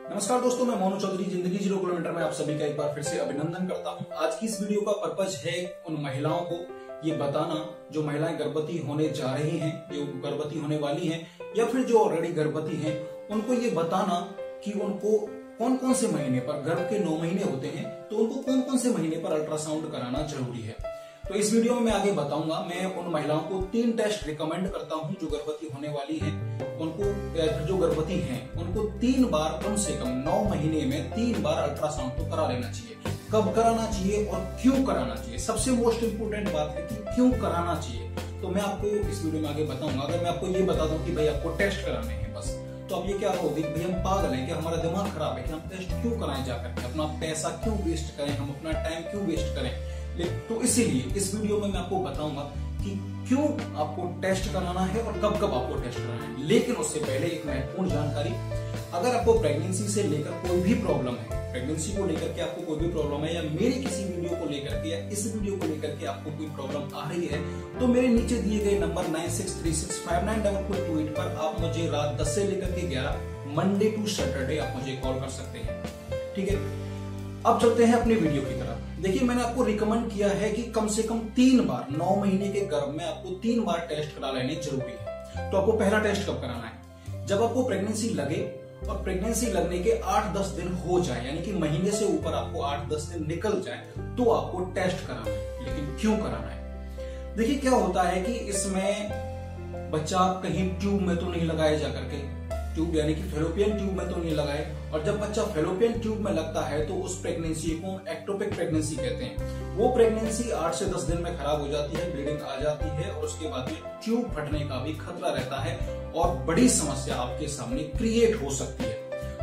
नमस्कार दोस्तों, मैं मोनू चौधरी जिंदगी 0 किलोमीटर में आप सभी का एक बार फिर से अभिनंदन करता हूं। आज की इस वीडियो का पर्पज है उन महिलाओं को ये बताना जो महिलाएं गर्भवती होने जा रही हैं, जो गर्भवती होने वाली हैं या फिर जो ऑलरेडी गर्भवती हैं, उनको ये बताना कि उनको कौन कौन से महीने पर, गर्भ के 9 महीने होते हैं तो उनको कौन कौन से महीने पर अल्ट्रासाउंड कराना जरूरी है। तो इस वीडियो में मैं आगे बताऊंगा। मैं उन महिलाओं को 3 टेस्ट रिकमेंड करता हूं जो गर्भवती होने वाली हैं, उनको जो गर्भवती हैं उनको 3 बार, कम से कम 9 महीने में 3 बार अल्ट्रासाउंड तो करा लेना चाहिए। कब कराना चाहिए और क्यों कराना चाहिए, सबसे मोस्ट इंपोर्टेंट बात है कि क्यों कराना चाहिए। तो मैं आपको इस वीडियो में आगे बताऊंगा। अगर मैं आपको ये बता दूं कि भाई आपको टेस्ट कराने हैं बस, तो अब ये क्या होगी, भाई हम पागल हैं कि हमारा दिमाग खराब है कि हम टेस्ट क्यों कराएं जाकर के, अपना पैसा क्यों वेस्ट करें, हम अपना टाइम क्यों वेस्ट करें। तो इसीलिए इस वीडियो में मैं आपको बताऊंगा कि क्यों आपको टेस्ट कराना है और कब कब आपको टेस्ट कराना है। लेकिन उससे पहले एक महत्वपूर्ण जानकारी, अगर आपको प्रेगनेंसी से लेकर कोई भी प्रॉब्लम है, प्रेगनेंसी को लेकर के आपको कोई भी प्रॉब्लम है या मेरी किसी वीडियो को लेकर के या इस वीडियो को लेकर के आपको कोई प्रॉब्लम आ रही है, तो मेरे नीचे दिए गए नंबर 9636594428 पर आप मुझे रात 10 से लेकर के 11 मंडे टू सैटरडे आप मुझे कॉल कर सकते हैं। ठीक है, अब चलते हैं अपनी वीडियो की तरफ। देखिए, मैंने आपको रिकमेंड किया है कि कम से कम 3 बार 9 महीने के गर्भ में आपको 3 बार टेस्ट करा लेने जरूरी है। तो आपको पहला टेस्ट कब कराना है, जब आपको प्रेगनेंसी लगे और प्रेगनेंसी लगने के 8-10 दिन हो जाए, यानी कि महीने से ऊपर आपको 8-10 दिन निकल जाए, तो आपको टेस्ट कराना है। लेकिन क्यों कराना है? देखिए, क्या होता है कि इसमें बच्चा कहीं ट्यूब में तो नहीं लगाया जा करके, ट्यूब यानी कि फेलोपियन ट्यूब में तो नहीं लगाए, और जब बच्चा फेलोपियन ट्यूब में लगता है तो उस प्रेगनेंसी को एक्टोपिक प्रेगनेंसी कहते हैं। वो प्रेगनेंसी 8 से 10 दिन में खराब हो जाती है, ब्लीडिंग आ जाती है और उसके बाद में ट्यूब फटने का भी खतरा रहता है और बड़ी समस्या आपके सामने क्रिएट हो सकती है।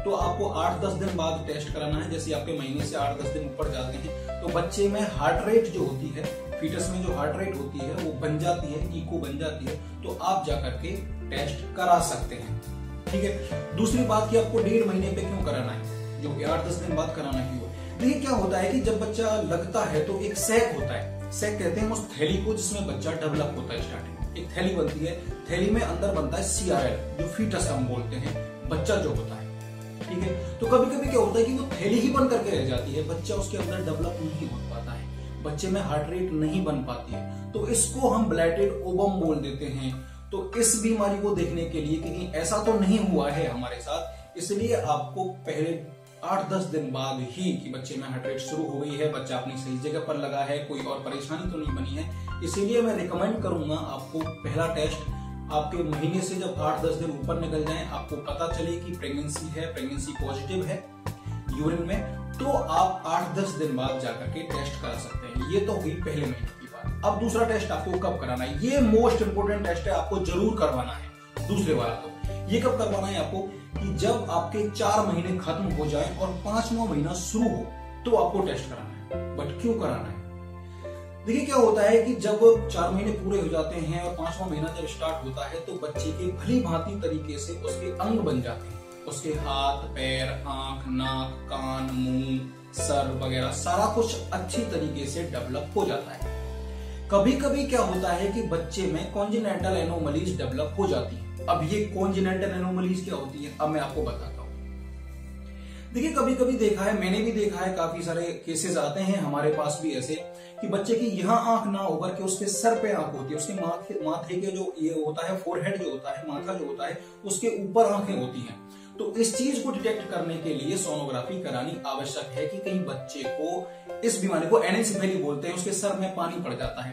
तो आपको 8-10 दिन बाद टेस्ट कराना है। जैसे आपके महीने से 8-10 दिन ऊपर जाते हैं तो बच्चे में हार्ट रेट जो होती है, फीटस में जो हार्ट रेट होती है वो बन जाती है, इको बन जाती है, तो आप जाकर के टेस्ट करा सकते हैं। ठीक है, दूसरी बात कि आपको 1.5 महीने पे क्यों कराना है, जो कि 8-10 दिन बाद कराना क्यों है। देखिए, क्या होता है कि जब बच्चा लगता है तो एक सैक होता है, सैक कहते हैं उस थैली को जिसमें बच्चा डेवलप होता है। स्टार्टिंग एक थैली बनती है, थैली में अंदर बनता है CRL, जो फीटस हम बोलते हैं, बच्चा जो होता है। ठीक है, तो कभी कभी क्या होता है कि वो थैली ही बन करके रह जाती है, बच्चा उसके अंदर डेवलप नहीं हो पाता है, बच्चे में हार्ट रेट नहीं बन पाती है, तो इसको हम ब्लैटेड ओवम बोल देते हैं। तो इस बीमारी को देखने के लिए कहीं ऐसा तो नहीं हुआ है हमारे साथ, इसलिए आपको पहले 8-10 दिन बाद ही कि बच्चे में हार्ट रेट शुरू हो गई है, बच्चा अपनी सही जगह पर लगा है, कोई और परेशानी तो नहीं बनी है, इसीलिए मैं रिकमेंड करूंगा आपको पहला टेस्ट आपके महीने से जब 8-10 दिन ऊपर निकल जाए, आपको पता चले कि प्रेगनेंसी है, प्रेगनेंसी पॉजिटिव है यूरिन में, तो आप 8-10 दिन बाद जाकर के टेस्ट करा सकते हैं। ये तो हुई पहले महीने की बात। अब दूसरा टेस्ट आपको कब कराना है, ये मोस्ट इंपोर्टेंट टेस्ट है, आपको जरूर करवाना है। दूसरे वाला तो ये कब करवाना है आपको, कि जब आपके 4 महीने खत्म हो जाए और 5वां महीना शुरू हो तो आपको टेस्ट कराना है। बट क्यों कराना है? देखिए, क्या होता है कि जब 4 महीने पूरे हो जाते हैं और 5वां महीना जब स्टार्ट होता है तो बच्चे के भली भांति तरीके से उसके अंग बन जाते हैं, उसके हाथ, पैर, आंख, नाक, कान, मुंह, सर वगैरह सारा कुछ अच्छी तरीके से डेवलप हो जाता है। कभी कभी क्या होता है कि बच्चे में कॉन्जेनिटल एनोमलीज डेवलप हो जाती है। अब ये कॉन्जेनिटल एनोमलीज क्या होती है, अब मैं आपको बताता हूँ। देखिए, कभी कभी देखा है, मैंने भी देखा है, काफी सारे केसेस आते हैं हमारे पास भी ऐसे कि बच्चे की यहाँ आंख ना उभर के उसके सर पे आंख होती है, उसके माथे के जो ये होता है, फोरहेड जो होता है, माथा जो होता है, उसके ऊपर आंखें होती हैं। तो इस चीज को डिटेक्ट करने के लिए सोनोग्राफी करानी आवश्यक है कि कहीं बच्चे को इस बीमारी को एनेंसेफेली बोलते हैं, उसके सर में पानी पड़ जाता है,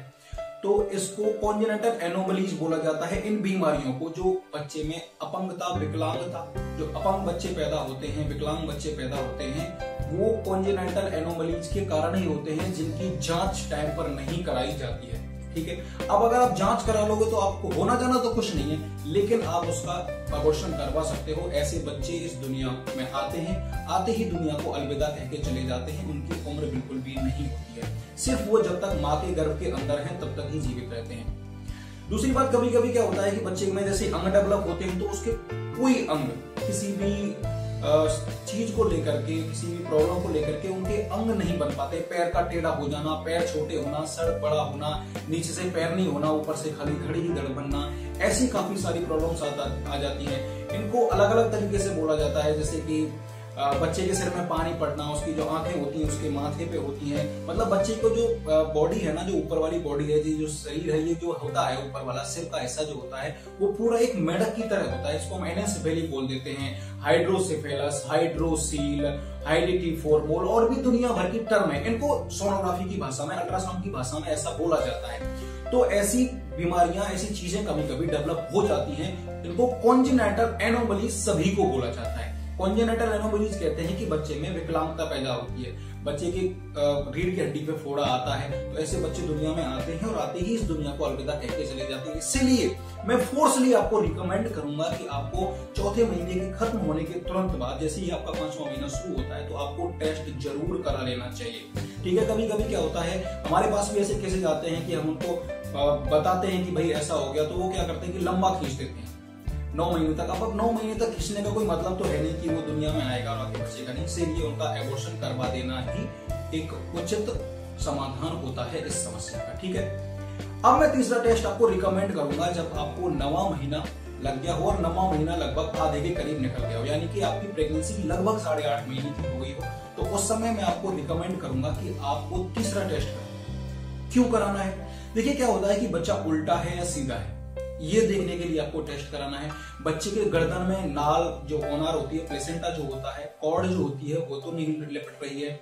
तो इसको कॉन्जेनिटल एनोमलीज बोला जाता है। इन बीमारियों को जो बच्चे में अपंगता, विकलांगता, जो अपंग बच्चे पैदा होते हैं, विकलांग बच्चे पैदा होते हैं, वो कॉन्जेनिटल एनोमलीज के कारण ही होते हैं, जिनकी जांच टाइम पर नहीं कराई जाती है। ठीक है, अब अगर आप जांच करा लोगे तो आपको होना जाना तो कुछ नहीं है, लेकिन आप उसका अबॉर्शन करवा सकते हो। ऐसे बच्चे इस दुनिया में आते हैं, आते ही दुनिया को अलविदा कह के चले जाते हैं, उनकी उम्र बिल्कुल भी नहीं होती है, सिर्फ वो जब तक माँ के गर्भ के अंदर हैं तब तक ही जीवित रहते हैं। दूसरी बात, कभी कभी क्या होता है कि बच्चे में जैसे अंग डेवलप होते हैं तो उसके कोई अंग किसी भी चीज को लेकर के, किसी भी प्रॉब्लम को लेकर के उनके अंग नहीं बन पाते। पैर का टेढ़ा हो जाना, पैर छोटे होना, सर बड़ा होना, नीचे से पैर नहीं होना, ऊपर से खाली घड़ी ही धड़ बनना, ऐसी काफी सारी प्रॉब्लम्स आ जाती हैं। इनको अलग अलग तरीके से बोला जाता है, जैसे कि बच्चे के सिर में पानी पड़ना, उसकी जो आंखें होती हैं उसके माथे पे होती हैं, मतलब बच्चे को जो बॉडी है ना, जो ऊपर वाली बॉडी है, जो शरीर है, ये जो होता है ऊपर वाला सिर का हिस्सा जो होता है वो पूरा एक मेढक की तरह होता है। इसको हम एनेन्सेफेली बोल देते हैं, हाइड्रोसेफेलस, हाइड्रोसील, हाइडिटिफोर्मोल और भी दुनिया भर की टर्म है। इनको सोनोग्राफी की भाषा में, अल्ट्रासाउंड की भाषा में ऐसा बोला जाता है। तो ऐसी बीमारियां, ऐसी चीजें कभी कभी डेवलप हो जाती हैं, इनको कॉन्जेनिटल एनोमली सभी को बोला जाता है। कॉन्जेनिटल एनोमलीज कहते हैं कि बच्चे में विकलांगता पैदा होती है, बच्चे की रीढ़ की हड्डी पे फोड़ा आता है, तो ऐसे बच्चे दुनिया में आते हैं और आते ही इस दुनिया को अलविदा कह के चले जाते हैं। इसीलिए मैं फोर्सली आपको रिकमेंड करूंगा कि आपको चौथे महीने के खत्म होने के तुरंत बाद, जैसे ही आपका 5वां महीना शुरू होता है, तो आपको टेस्ट जरूर करा लेना चाहिए। ठीक है, कभी कभी क्या होता है, हमारे पास भी ऐसे केसेज आते हैं कि हम उनको बताते हैं कि भाई ऐसा हो गया, तो वो क्या करते हैं कि लंबा खींच देते हैं 9 महीने तक। अब 9 महीने तक खींचने का कोई मतलब तो है नहीं कि वो दुनिया में आएगा और आगे बचेगा नहीं, इसीलिए उनका एबॉर्शन करवा देना ही एक उचित समाधान होता है इस समस्या का। ठीक है, अब मैं तीसरा टेस्ट आपको रिकमेंड करूंगा जब आपको 9वां महीना लग गया हो और 9वां महीना लगभग आधे के करीब निकल गया हो, यानी कि आपकी प्रेगनेंसी लगभग 8.5 महीने की हो गई हो, तो उस समय मैं आपको रिकमेंड करूंगा कि आपको तीसरा टेस्ट कराना। क्यों कराना है? देखिए क्या होता है कि बच्चा उल्टा है या सीधा है, ये देखने के लिए आपको टेस्ट कराना है। बच्चे के गर्दन में नाल जो ओनार होती है, प्लेसेंटा जो होता है, कॉर्ड जो होती है, वो तो नहीं लिपट रही है।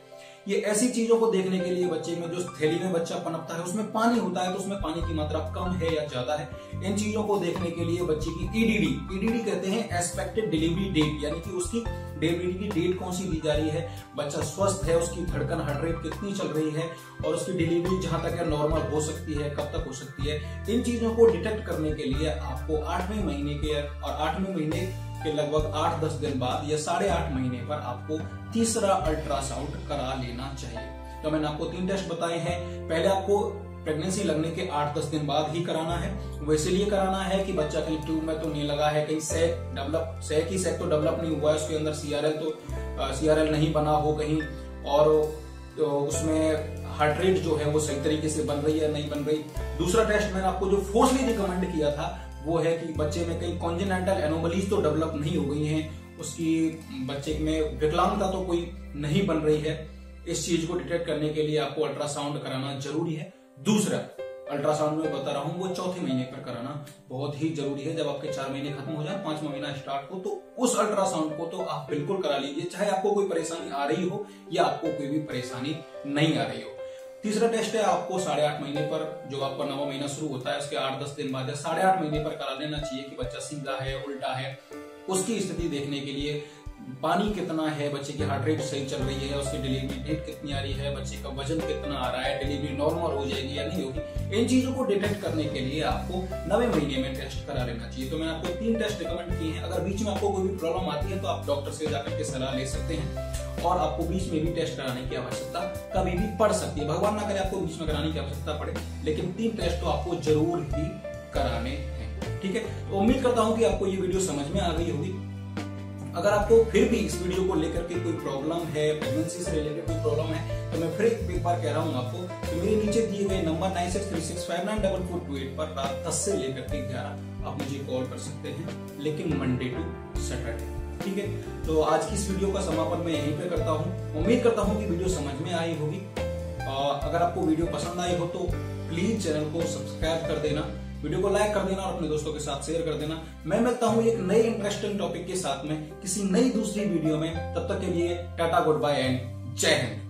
ये ऐसी चीजों को देखने के लिए, बच्चे में जो थैली में बच्चा पनपता है उसमें पानी होता है, तो उसमें पानी की मात्रा कम है या ज्यादा है, इन चीजों को देखने के लिए बच्चे की ईडीडी कहते हैं एक्सपेक्टेड डिलीवरी डेट, यानी कि उसकी डिलीवरी की डेट कौन सी दी जा रही है, बच्चा स्वस्थ है, उसकी धड़कन हार्ट रेट कितनी चल रही है और उसकी डिलीवरी जहां तक है नॉर्मल हो सकती है, कब तक हो सकती है। इन चीजों को डिटेक्ट करने के लिए आपको 8वें महीने के और 8वें महीने के लगभग 8-10 दिन बाद या 8.5 महीने पर आपको तीसरा अल्ट्रासाउंड करा लेना चाहिए। तो मैंने आपको 3 टेस्ट बताए हैं। पहले आपको प्रेगनेंसी लगने के 8-10 दिन बाद ही कराना है, वो इसलिए कराना है कि बच्चा कहीं ट्यूब में तो नहीं लगा है, कहीं सैक तो डेवलप नहीं हुआ है, उसके अंदर सीआरएल नहीं बना हो कहीं, और उसमें हार्ट रेट जो है वो सही तरीके से बन रही है नहीं बन रही। दूसरा टेस्ट मैंने आपको जो फोर्सली रिकमेंड किया था वो है कि बच्चे में कहीं कॉन्जेनिटल एनोमलीज तो डेवलप नहीं हो गई हैं, उसकी बच्चे में विकलांगता तो कोई नहीं बन रही है। इस चीज को डिटेक्ट करने के लिए आपको अल्ट्रासाउंड कराना जरूरी है। दूसरा अल्ट्रासाउंड में बता रहा हूं वो चौथे महीने पर कराना बहुत ही जरूरी है। जब आपके 4 महीने खत्म हो जाए, 5वां महीना स्टार्ट हो, तो उस अल्ट्रासाउंड को तो आप बिल्कुल करा लीजिए, चाहे आपको कोई परेशानी आ रही हो या आपको कोई भी परेशानी नहीं आ रही हो। तीसरा टेस्ट है आपको 8.5 महीने पर, जो आपका 9वां महीना शुरू होता है उसके 8-10 दिन बाद या 8.5 महीने पर करा लेना चाहिए कि बच्चा सीधा है उल्टा है, उसकी स्थिति देखने के लिए पानी कितना है, बच्चे की हार्ट रेट सही चल रही है, उसकी डिलीवरी डेट कितनी आ रही है, बच्चे का वजन कितना आ रहा है, डिलीवरी नॉर्मल हो जाएगी या नहीं होगी, इन चीजों को डिटेक्ट करने के लिए आपको 9वें महीने में टेस्ट करा लेना चाहिए। तो मैंने आपको 3 टेस्ट रिकमेंड किए हैं। अगर बीच में आपको कोई भी प्रॉब्लम आती है तो आप डॉक्टर से जाकर के सलाह ले सकते हैं और आपको बीच में भी टेस्ट कराने की आवश्यकता कभी भी पड़ सकती है। भगवान ना करे आपको बीच में कराने की आवश्यकता पड़े, लेकिन 3 टेस्ट तो आपको जरूर ही कराने हैं। ठीक है, तो उम्मीद करता हूं कि आपको ये वीडियो समझ में आ गई होगी। अगर आपको फिर भी इस वीडियो को लेकर के कोई प्रॉब्लम है, प्रेगनेंसी से रिलेटेड कोई प्रॉब्लम है, तो मैं फिर एक बार कह रहा हूं आपको कि मेरे नीचे दिए गए नंबर 9636594428 पर रात 10 से लेकर के 11 आप मुझे कॉल कर सकते हैं, लेकिन मंडे टू सैटरडे। ठीक है, तो आज की इस वीडियो का समापन मैं यहीं पे करता हूँ। उम्मीद करता हूँ कि वीडियो समझ में आई होगी। अगर आपको वीडियो पसंद आई हो तो प्लीज चैनल को सब्सक्राइब कर देना, वीडियो को लाइक कर देना और अपने दोस्तों के साथ शेयर कर देना। मैं मिलता हूं एक नए इंटरेस्टिंग टॉपिक के साथ में किसी नई दूसरी वीडियो में। तब तक के लिए टाटा, गुड बाय एंड जय हिंद।